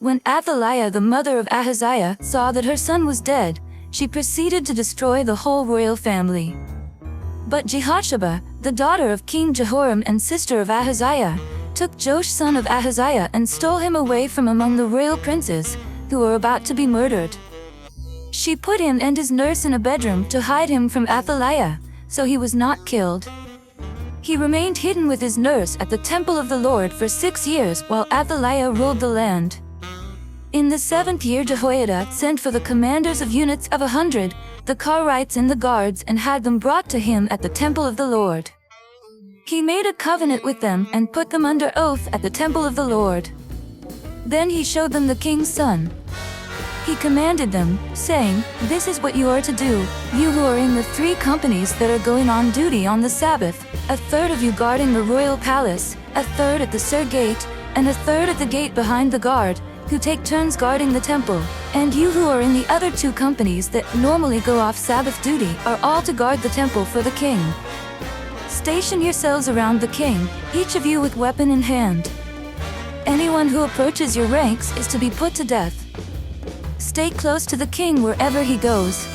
When Athaliah, the mother of Ahaziah, saw that her son was dead, she proceeded to destroy the whole royal family. But Jehosheba, the daughter of King Jehoram and sister of Ahaziah, took Joash son of Ahaziah and stole him away from among the royal princes, who were about to be murdered. She put him and his nurse in a bedroom to hide him from Athaliah, so he was not killed. He remained hidden with his nurse at the temple of the Lord for 6 years while Athaliah ruled the land. In the 7th year Jehoiada sent for the commanders of units of 100, the Karites and the guards, and had them brought to him at the temple of the Lord. He made a covenant with them and put them under oath at the temple of the Lord. Then he showed them the king's son. He commanded them, saying, "This is what you are to do, you who are in the 3 companies that are going on duty on the Sabbath, a third of you guarding the royal palace, a third at the Sur gate, and a third at the gate behind the guard, who take turns guarding the temple, and you who are in the other 2 companies that normally go off Sabbath duty are all to guard the temple for the king. Station yourselves around the king, each of you with weapon in hand. Anyone who approaches your ranks is to be put to death. Stay close to the king wherever he goes."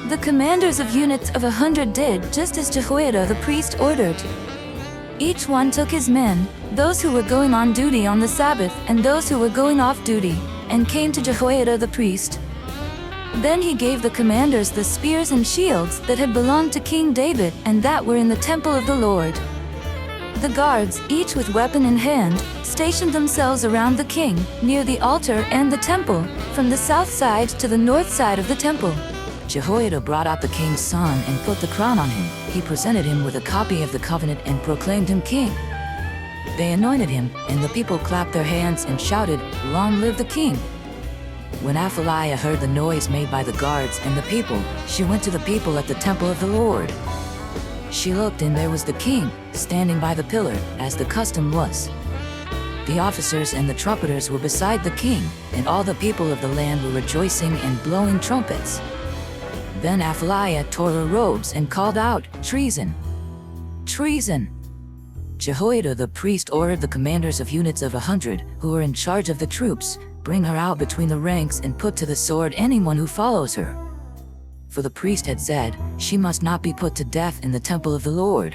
The commanders of units of 100 did just as Jehoiada the priest ordered. Each one took his men, those who were going on duty on the Sabbath and those who were going off duty, and came to Jehoiada the priest. Then he gave the commanders the spears and shields that had belonged to King David and that were in the temple of the Lord. The guards, each with weapon in hand, stationed themselves around the king, near the altar and the temple, from the south side to the north side of the temple. Jehoiada brought out the king's son and put the crown on him. He presented him with a copy of the covenant and proclaimed him king. They anointed him, and the people clapped their hands and shouted, "Long live the king!" When Athaliah heard the noise made by the guards and the people, she went to the people at the temple of the Lord. She looked, and there was the king, standing by the pillar, as the custom was. The officers and the trumpeters were beside the king, and all the people of the land were rejoicing and blowing trumpets. Then Athaliah tore her robes and called out, "Treason! Treason!" Jehoiada the priest ordered the commanders of units of 100, who were in charge of the troops, bring her out between the ranks and put to the sword anyone who follows her. For the priest had said, she must not be put to death in the temple of the Lord.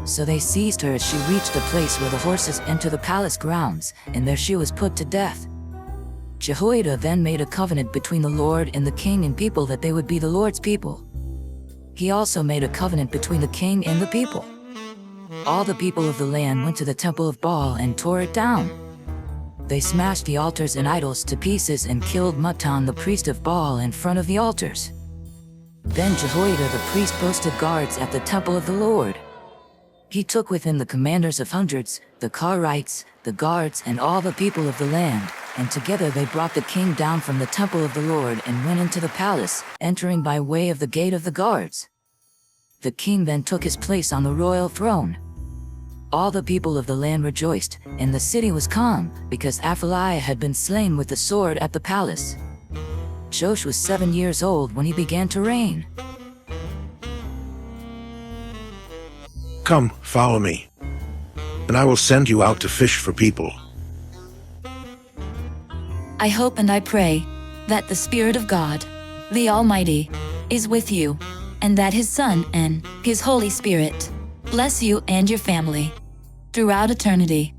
So they seized her as she reached the place where the horses enter the palace grounds, and there she was put to death. Jehoiada then made a covenant between the Lord and the king and people that they would be the Lord's people. He also made a covenant between the king and the people. All the people of the land went to the temple of Baal and tore it down. They smashed the altars and idols to pieces and killed Mattan the priest of Baal in front of the altars. Then Jehoiada the priest posted guards at the temple of the Lord. He took with him the commanders of hundreds, the Karites, the guards, and all the people of the land, and together they brought the king down from the temple of the Lord and went into the palace, entering by way of the gate of the guards. The king then took his place on the royal throne. All the people of the land rejoiced, and the city was calm, because Athaliah had been slain with the sword at the palace. Joash was 7 years old when he began to reign. Come, follow me, and I will send you out to fish for people. I hope and I pray that the Spirit of God, the Almighty, is with you, and that His Son and His Holy Spirit bless you and your family throughout eternity.